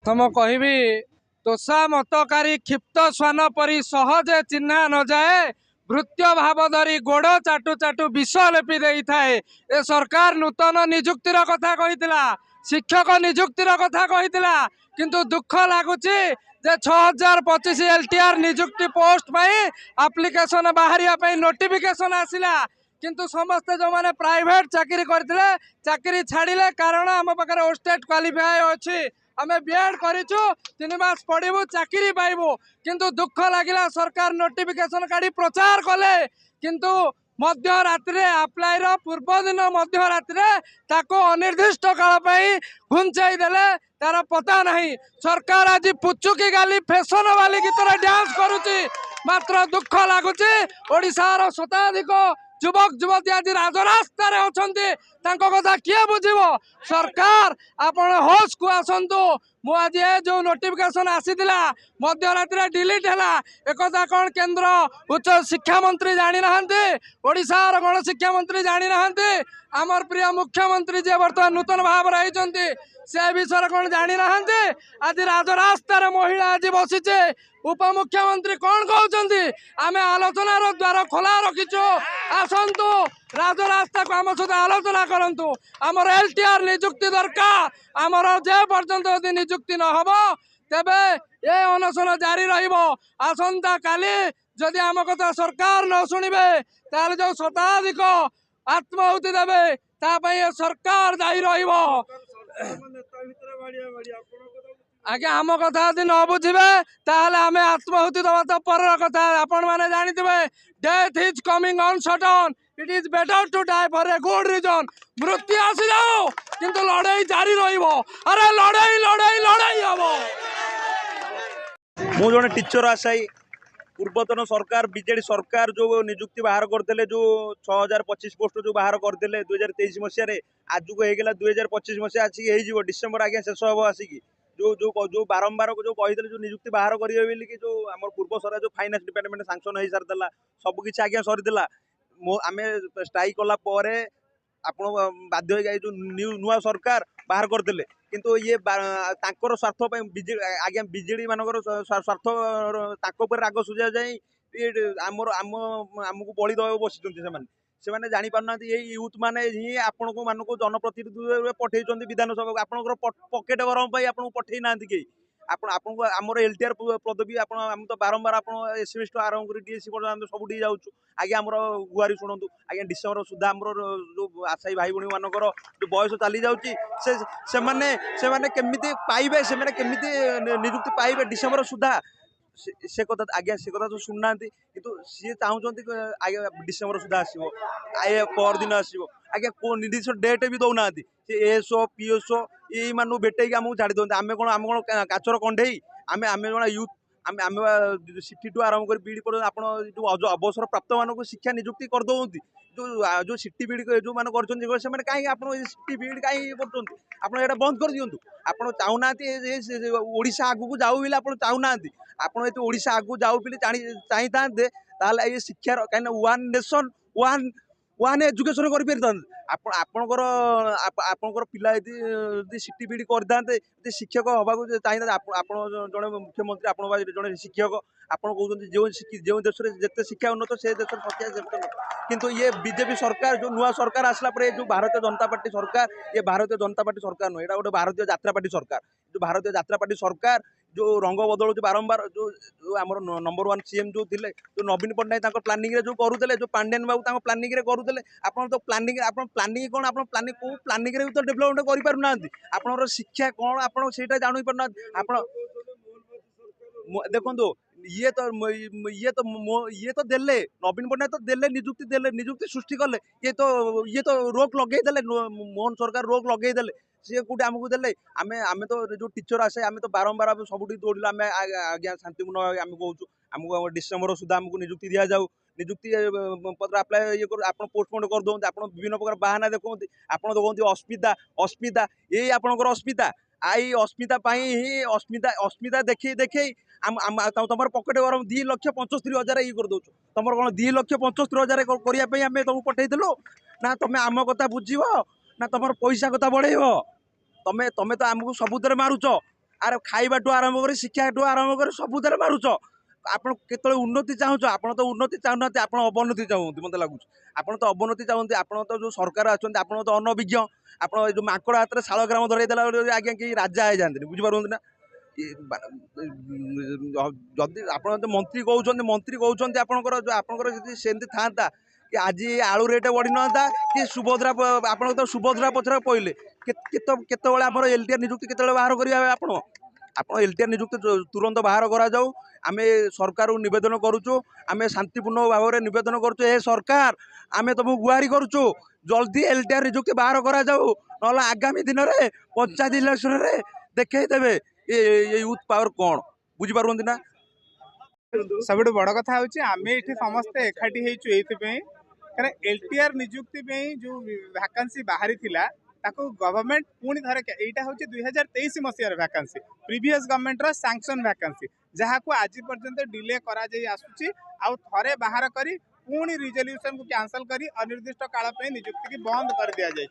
प्रथम कहबी तोषा मतकारी क्षिप्त श्वान परी सहजे चिन्हा न जाए भृत्य भाव धरी गोड़ चाटू चाटू विष लेपि दे थाए। ए सरकार नूतन निजुक्तिर कथा कही शिक्षक निजुक्तिर कथा कही किंतु दुख लगुच जे 6025 LTR निजुक्ति पोस्ट एप्लिकेशन बाहर नोटिफिकेशन आसिला किंतु समस्ते जो मैंने प्राइवेट चाकरी करते चाकरी छाड़िले कारण आम पाखे ओस्टेट क्वालिफाई अच्छी आम बीएड करूँ 3 मास पढ़ू चाकरी पाइबू किंतु दुख लगिला सरकार नोटिफिकेशन काढ़ी प्रचार कले किंतु मध्य रात्रि अप्लाई पूर्व दिन मध्य रात्रि ताको अनिर्दिष्ट काल घुंचाई देले तार पता नहीं। सरकार आज पुचुकी गाली फैशन वाली गीत डांस करुच्ची मात्र दुख लगुच ओडिशार शताधिक युवक युवती आज राजरास्तार अच्छा कथा किए बुझब। सरकार आपण होश को आसतु मुझे जो नोटिफिकेशन आसीला मध्य रात्रि डिलीट है एक कौन केंद्र उच्च शिक्षा मंत्री जानी ना ओडिशार गण शिक्षा मंत्री जानी ना आमर प्रिय मुख्यमंत्री जे बर्तमान नूतन भाव से विषय कौन जानी ना आज राजरास्तार महिला आज बसीचे उपमुख्यमंत्री कौन कहते आम आलोचनार द्वार खोला रखीचु आसतु राजरास्ता को आम सहित आलोचना करूँ आमर LTR निजुक्ति दरकार आमर जे पर्यंत यदि निजुक्ति न हो तेबे ये अनशन जारी रसंता काली जदि आम कथा सरकार न शुणे ताल जो शताधिक आत्माहुति देवे तापाई सरकार दायी आज्ञा आम कथा यदि न बुझे ताहले आम आत्माहुति दबा तो पर कथा आपण मैंने जानते death is coming on sudden it is better to die for a good reason मृत्यु आसी जाओ किंतु लड़ाई जारी अरे लड़ाई लड़ाई लड़ाई हम मु जड़े टीचर आशायी पूर्वतन सरकार बीजेडी सरकार जो निजुक्ति बाहर करते जो 6025 पोस्ट जो बाहर करते 2023 मसीह आज को होगा 2025 मसीहा आसिक हो डिसेम्बर आज्ञा शेष हम आसिक जो जो जो बारंबार जो कही जो निजुक्ति बाहर करेंगे कि जो आम पूर्व सरकार जो फाइनान्स डिपार्टमेंट सांक्शन हो सारी सबकि आज्ञा सरीला आम स्ट्राइक कलापर आपण बाध्य जो नुआ सरकार बाहर करते किंतु ये तांकर स्वार्थ आज्ञा बीजेडी मानकर स्वार्थ राग सुझा जाए आमर आम आमको बलि दवा बसी से जानी पारना ये यूथ मैंने ही आपण को मान जनप्रतिनिधि पठे विधानसभा आपंकर पकेट गरम आपको पठे ना कहीं आपको आमर LTR पदवी आम तो बारंबार आप SMS टू आरंभ कर DSC पर्यटन सब जाऊँ आगे आम गुहारी शुणु आज्ञा डिसेम्बर सुधा आम जो आशायी भाई भाई मानकर जो बयस चली जाने केमिति पाइबे से निजुक्ति पाइबे डिसेम्बर सुधा से कथा आज्ञा से कथा तो शुणुना कितु सी चाहते आज्ञा डिसेम्बर सुधा आसो पर दिन आसो आज्ञा को निर्दिष्ट डेट भी दौना ASO PSO ये मानू भेटे आमको छाड़ी दिखाते आम कौन काचर कंडे आम आम जन यूथ आम आम सिटी टू आरंभ कर बीडी पर्यटन आप जो अवसर प्राप्त मानक शिक्षा निजुक्ति कर दौरान जो जो सिटी बीडी जो मैंने कर कहीं आप सिटी बीडी कहीं कर बंद कर दिंतु आप चाहूना ओडिशा आगू जाऊ बोले आप चाहूना आप ओडिशा आगू जाऊ बोले चाहिए ये शिक्षार कहीं वन नेशन वन एजुकेशन आपणकर पिला यदि सिटी बीडी करते शिक्षक हवा चाहिए आप जड़े मुख्यमंत्री आप जड़े शिक्षक आप कहते जो देश में जिते शिक्षा उन्नत से देश शिक्षा किंतु ये बीजेपी सरकार जो नुआ सरकार आसला जो भारतीय जनता पार्टी सरकार ये भारतीय जनता पार्टी सरकार नुह गोटे भारतीय यात्रा पार्टी सरकार जो भारतीय यात्रा पार्टी सरकार जो रंग बदलू बारंबार जो जो आम नंबर 1 CM जो थे जो नवीन पट्टनायक प्लानिंग जो करुले जो पांडेन बाबू प्लानिंग करुले आप तो प्लानिंग प्लानिंग कौन आप प्लानिंग को प्लानिंग तो डेभलपमेंट करें आपंकर शिक्षा कौन आप जानी पारना आप देखो ये तो देले नवीन पट्टनायक तो देले निजुक्ति सृष्टि कले ये तो रोक लगे मोहन सरकार रोक लगे सी कौटे आमको देले आम तो जो टीचर आसे आम तो बारंबार सब दौड़िल आम आज्ञा शांतिपूर्ण आम कहूँ आमको डिसेम्बर सुधा आमको निजुक्ति दि जाऊ निजुक्ति पत्र आप्लाय ये आप पोस्टपोन कर दौरान आप विभिन्न प्रकार बाहाना देखते आप देखते अस्मिता अस्मिता यही आपंकर अस्मिता आई अस्मिता ही अस्मिता देखे देखे तुम पकेट गरम 2,75,000 ये कर दौ तुम कौन 2,75,000 करने आम तुमको पठेलु ना तुम आम कथा बुझ ना तुम पैसा कथा बढ़ेब तमें तमें तो आमको सबुत मारुच ଆରେ ଖାଇବାଠୁ ଆରମ୍ଭ କରି ଶିକ୍ଷାଠୁ ଆରମ୍ଭ କରି ସବୁଥିରେ ମାରୁଛ। ଆପଣ କେତେବେଳେ ଉନ୍ନତି ଚାହୁଁଛ? ଆପଣ ତ ଉନ୍ନତି ଚାହୁଁନାହାନ୍ତି, ଆପଣ ଅବନତି ଚାହୁଁଛନ୍ତି ମୋତେ ଲାଗୁଛି। ଆପଣ ତ ଅବନତି ଚାହୁଁଛନ୍ତି। ଆପଣ ତ ଯୋଉ ସରକାର ଅଛନ୍ତି ଆପଣ ତ ଅନଭିଜ୍ଞ। ଆପଣ ଏଇ ଯୋଉ ମାଙ୍କଡ଼ ହାତରେ ଶାଳଗ୍ରାମ ଧରେଇ ଦେଲା ଆଜ୍ଞା କେହି ରାଜା ହେଇଯାଆନ୍ତିନି, ବୁଝିପାରୁଛନ୍ତି ନା? ଯଦି ଆପଣ ତ ମନ୍ତ୍ରୀ କହୁଛନ୍ତି ଆପଣଙ୍କର ଯଦି ସେମିତି ଥାନ୍ତା କି ଆଜି ଆଳୁ ରେଟ୍ ବଢି ନଥାନ୍ତା କି ସୁଭଦ୍ରା ଆପଣ ତ ସୁଭଦ୍ରା ପଛରେ ପଇଲେ କେତେବେଳେ ଆମର ଏଲଟିଆର ନିଯୁକ୍ତି କେତେବେଳେ ବାହାର କରିବେ ଆପଣ ଏଲଟିଆର ନିଯୁକ୍ତି ତୁରନ୍ତ ବାହାର କରାଯାଉ। ଆମେ ସରକାରକୁ ନିବେଦନ କରୁଛୁ, ଆମେ ଶାନ୍ତିପୂର୍ଣ୍ଣ ଭାବରେ ନିବେଦନ କରୁଛୁ, ଏ ସରକାର ଆମେ ତମକୁ ଗୁହାରି କରୁଛୁ ଜଲ୍ଦି ଏଲଟିଆର ନିଯୁକ୍ତି ବାହାର କରାଯାଉ। ନହେଲେ ଆଗାମୀ ଦିନରେ ପଞ୍ଚାୟତ ଇଲେକ୍ସନରେ ଦେଖେଇ ଦେବେ ୟୁଥ୍ ପାୱାର କ'ଣ, ବୁଝିପାରୁଛନ୍ତି ନା? ସବୁଠୁ ବଡ଼ କଥା ହେଉଛି ଆମେ ଏଠି ସମସ୍ତେ ଏକାଠି ହେଇଛୁ ଏଇଥିପାଇଁ କାରଣ ଏଲଟିଆର ନିଯୁକ୍ତି ପାଇଁ ଯେଉଁ ଭ୍ୟାକାନ୍ସି ବାହାରିଥିଲା ତାକୁ ଗଭର୍ଣ୍ଣମେଣ୍ଟ ପୁଣି ଥରେ ଏଇଟା ହେଉଛି 2023 ମସିହାର ଭ୍ୟାକାନ୍ସି, ପ୍ରିଭିୟସ୍ ଗଭର୍ଣ୍ଣମେଣ୍ଟର ସାଂକ୍ସନ୍ ଭ୍ୟାକାନ୍ସି, ଯାହାକୁ ଆଜି ପର୍ଯ୍ୟନ୍ତ ଡିଲେ କରାଯାଇ ଆସୁଛି। ଆଉ ଥରେ ବାହାର କରି ପୁଣି ରିଜଲ୍ୟୁସନକୁ କ୍ୟାନସଲ୍ କରି ଅନିର୍ଦ୍ଦିଷ୍ଟ କାଳ ପାଇଁ ନିଯୁକ୍ତିକି ବନ୍ଦ କରିଦିଆଯାଇଛି।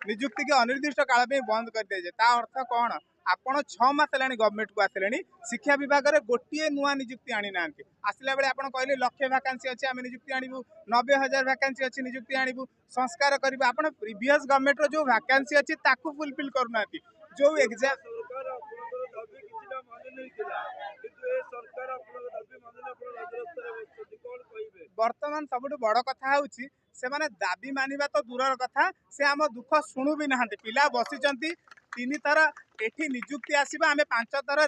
ନିଯୁକ୍ତିକି ଅନିର୍ଦ୍ଦିଷ୍ଟ କାଳ ପାଇଁ ବନ୍ଦ କରିଦିଆଯାଏ। ତା ଅର୍ଥ କ'ଣ? ଆପଣ 6 ମାସ ହେଲାଣି ଗଭର୍ଣ୍ଣମେଣ୍ଟକୁ ଆସିଲେଣି, ଶିକ୍ଷା ବିଭାଗରେ ଗୋଟିଏ ନୂଆ ନିଯୁକ୍ତି ଆଣିନାହାନ୍ତି। ଆସିଲା ବେଳେ ଆପଣ କହିଲେ ଲକ୍ଷେ ଭ୍ୟାକାନ୍ସି ଅଛି ଆମେ ନିଯୁକ୍ତି ଆଣିବୁ, 90,000 ଭ୍ୟାକାନ୍ସି ଅଛି ନିଯୁକ୍ତି ଆଣିବୁ, ସଂସ୍କାର କରିବୁ। ଆପଣ ପ୍ରିଭିୟସ୍ ଗଭର୍ଣ୍ଣମେଣ୍ଟର ଯେଉଁ ଭ୍ୟାକାନ୍ସି ଅଛି ତାକୁ ଫୁଲଫିଲ୍ କରୁନାହାନ୍ତି। ଯେଉଁ ଏକ୍ଜାମ୍ ବର୍ତ୍ତମାନ ସବୁଠୁ ବଡ଼ କଥା ହେଉଛି ସେମାନେ ଦାବି ମାନିବା ତ ଦୂରର କଥା, ସେ ଆମ ଦୁଃଖ ଶୁଣୁ ବି ନାହାନ୍ତି। ପିଲା ବସିଛନ୍ତି 3 ଥର ଏଠି ନିଯୁକ୍ତି ଆସିବା, ଆମେ 5 ଥର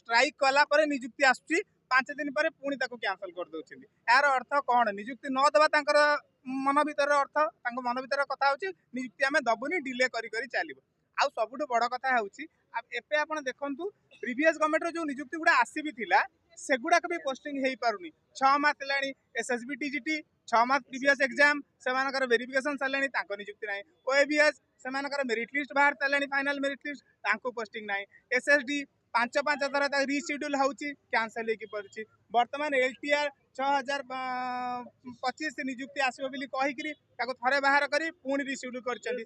ଷ୍ଟ୍ରାଇକ୍ କଲା ପରେ ନିଯୁକ୍ତି ଆସୁଛି, 5 ଦିନ ପରେ ପୁଣି ତାକୁ କ୍ୟାନସଲ୍ କରିଦେଉଛନ୍ତି। ଏହାର ଅର୍ଥ କ'ଣ? ନିଯୁକ୍ତି ନ ଦେବା ତାଙ୍କର ମନ ଭିତର ଅର୍ଥ, ତାଙ୍କ ମନ ଭିତର କଥା ହେଉଛି ନିଯୁକ୍ତି ଆମେ ଦେବୁନି, ଡିଲେ କରି କରି ଚାଲିବୁ। ଆଉ ସବୁଠୁ ବଡ଼ କଥା ହେଉଛି ଏବେ ଆପଣ ଦେଖନ୍ତୁ ପ୍ରିଭିୟସ୍ ଗଭର୍ଣ୍ଣମେଣ୍ଟର ଯେଉଁ ନିଯୁକ୍ତି ଗୁଡ଼ା ଆସିବି ଥିଲା ସେଗୁଡ଼ାକ ବି ପୋଷ୍ଟିଂ ହେଇପାରୁନି। 6 ମାସ ହେଲାଣି ଏସ୍ଏସ୍ବି ଟିଜିଟି 6 ମାସ ପ୍ରିଭିୟସ୍ ଏକ୍ଜାମ୍ ସେମାନଙ୍କର ଭେରିଫିକେସନ୍ ସରିଲାଣି, ତାଙ୍କ ନିଯୁକ୍ତି ନାହିଁ। ଓଏବିଏସ୍ ସେମାନଙ୍କର ମେରିଟ୍ ଲିଷ୍ଟ ବାହାରି ସାରିଲାଣି, ଫାଇନାଲ୍ ମେରିଟ୍ ଲିଷ୍ଟ, ତାଙ୍କୁ ପୋଷ୍ଟିଂ ନାହିଁ। ଏସ୍ଏସ୍ଡି 5 ଥର ତାକୁ ରିସିଡ୍ୟୁଲ୍ ହେଉଛି, କ୍ୟାନସଲ୍ ହେଇକି ପଡ଼ୁଛି। ବର୍ତ୍ତମାନ ଏଲଟିଆର 6,025 ନିଯୁକ୍ତି ଆସିବ ବୋଲି କହିକିରି ତାକୁ ଥରେ ବାହାର କରି ପୁଣି ରିସିଡ୍ୟୁଲ୍ କରିଛନ୍ତି।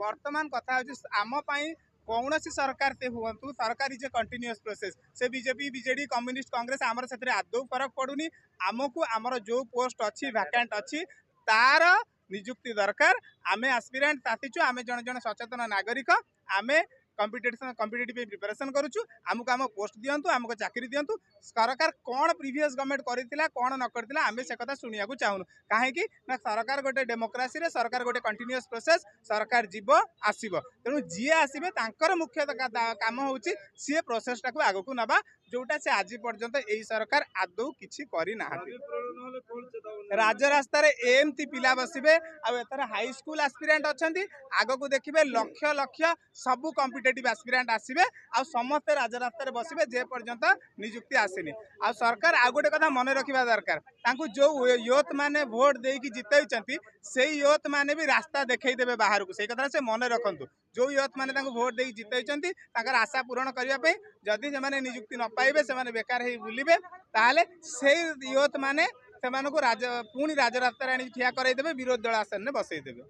ବର୍ତ୍ତମାନ କଥା ହେଉଛି ଆମ ପାଇଁ କୌଣସି ସରକାର ସେ ହୁଅନ୍ତୁ, ସରକାର ଇଜ୍ ଏ କଣ୍ଟିନ୍ୟୁଅସ୍ ପ୍ରୋସେସ୍। ସେ ବିଜେପି ବିଜେଡି କମ୍ୟୁନିଷ୍ଟ କଂଗ୍ରେସ ଆମର ସେଥିରେ ଆଦୌ ଫରକ ପଡ଼ୁନି। ଆମକୁ ଆମର ଯେଉଁ ପୋଷ୍ଟ ଅଛି ଭ୍ୟାକାଣ୍ଟ ଅଛି ତାର ନିଯୁକ୍ତି ଦରକାର। ଆମେ ଆସ୍ପିରାଣ୍ଟ ଆସିଛୁ, ଆମେ ଜଣେ ଜଣେ ସଚେତନ ନାଗରିକ, ଆମେ କମ୍ପିଟେଟିଭ୍ ପାଇଁ ପ୍ରିପାରେସନ୍ କରୁଛୁ। ଆମକୁ ଆମ ପୋଷ୍ଟ ଦିଅନ୍ତୁ, ଆମକୁ ଚାକିରି ଦିଅନ୍ତୁ। ସରକାର କ'ଣ ପ୍ରିଭିୟସ୍ ଗଭର୍ଣ୍ଣମେଣ୍ଟ କରିଥିଲା କ'ଣ ନ କରିଥିଲା ଆମେ ସେ କଥା ଶୁଣିବାକୁ ଚାହୁଁନୁ। କାହିଁକି ନା ସରକାର ଗୋଟେ ଡେମୋକ୍ରାସିରେ, ସରକାର ଗୋଟେ କଣ୍ଟିନ୍ୟୁଅସ୍ ପ୍ରୋସେସ୍, ସରକାର ଯିବ ଆସିବ। ତେଣୁ ଯିଏ ଆସିବେ ତାଙ୍କର ମୁଖ୍ୟ କାମ ହେଉଛି ସିଏ ପ୍ରୋସେସ୍ଟାକୁ ଆଗକୁ ନେବା, ଯେଉଁଟା ସେ ଆଜି ପର୍ଯ୍ୟନ୍ତ ଏଇ ସରକାର ଆଦୌ କିଛି କରିନାହାନ୍ତି। ରାଜରାସ୍ତାରେ ଏମିତି ପିଲା ବସିବେ, ଆଉ ଏଥର ହାଇସ୍କୁଲ ଆସ୍ପିରାଣ୍ଟ ଅଛନ୍ତି, ଆଗକୁ ଦେଖିବେ ଲକ୍ଷ ଲକ୍ଷ ସବୁ କମ୍ପିଟେଟିଭ୍ ଆସ୍ପିରାଣ୍ଟ ଆସିବେ, ଆଉ ସମସ୍ତେ ରାଜରାସ୍ତାରେ ବସିବେ ଯେ ପର୍ଯ୍ୟନ୍ତ ନିଯୁକ୍ତି ଆସିନି। ଆଉ ସରକାର ଆଉ ଗୋଟେ କଥା ମନେ ରଖିବା ଦରକାର, ତାଙ୍କୁ ଯେଉଁ ୟୁଥ୍ ମାନେ ଭୋଟ ଦେଇକି ଜିତେଇଛନ୍ତି ସେଇ ୟୁଥ୍ ମାନେ ବି ରାସ୍ତା ଦେଖେଇ ଦେବେ ବାହାରକୁ, ସେଇ କଥା ସେ ମନେ ରଖନ୍ତୁ। ଯେଉଁ ୟୁଥ୍ ମାନେ ତାଙ୍କୁ ଭୋଟ ଦେଇକି ଜିତେଇଛନ୍ତି ତାଙ୍କର ଆଶା ପୂରଣ କରିବା ପାଇଁ ଯଦି ସେମାନେ ନିଯୁକ୍ତି ନ ପାଇବେ, ସେମାନେ ବେକାର ହେଇ ବୁଲିବେ, ତାହେଲେ ସେଇ ୟୁଥ୍ ମାନେ ସେମାନଙ୍କୁ ପୁଣି ରାଜରାସ୍ତାରେ ଆଣିକି ଠିଆ କରାଇଦେବେ, ବିରୋଧୀ ଦଳ ଆସନରେ ବସେଇଦେବେ।